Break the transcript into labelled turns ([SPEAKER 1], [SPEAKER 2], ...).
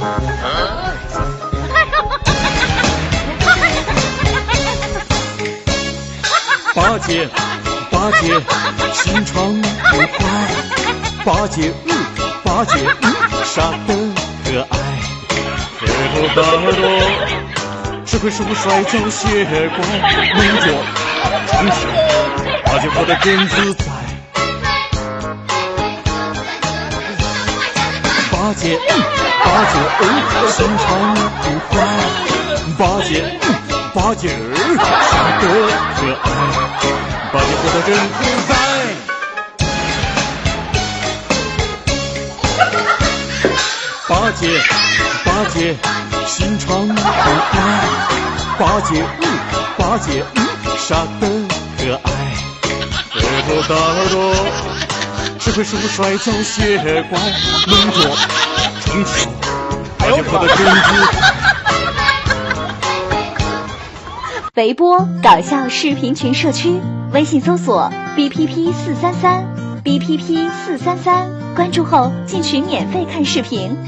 [SPEAKER 1] 八戒，八戒，心肠不坏。八戒，八戒，傻得可爱。黑头大耳，只会使我摔跤血怪，能做成球，八戒活得真自在。八戒，八戒，心肠不坏。八戒，八戒傻得可爱，八戒活得真自在。八戒，八戒，心肠不坏。八戒，八戒，傻得可爱。黑头大耳朵，只会使我摔跤血怪，能做成球，八戒活得真自在。
[SPEAKER 2] 微博搞笑视频群社区，微信搜索 BPP433 BPP433，关注后进群免费看视频。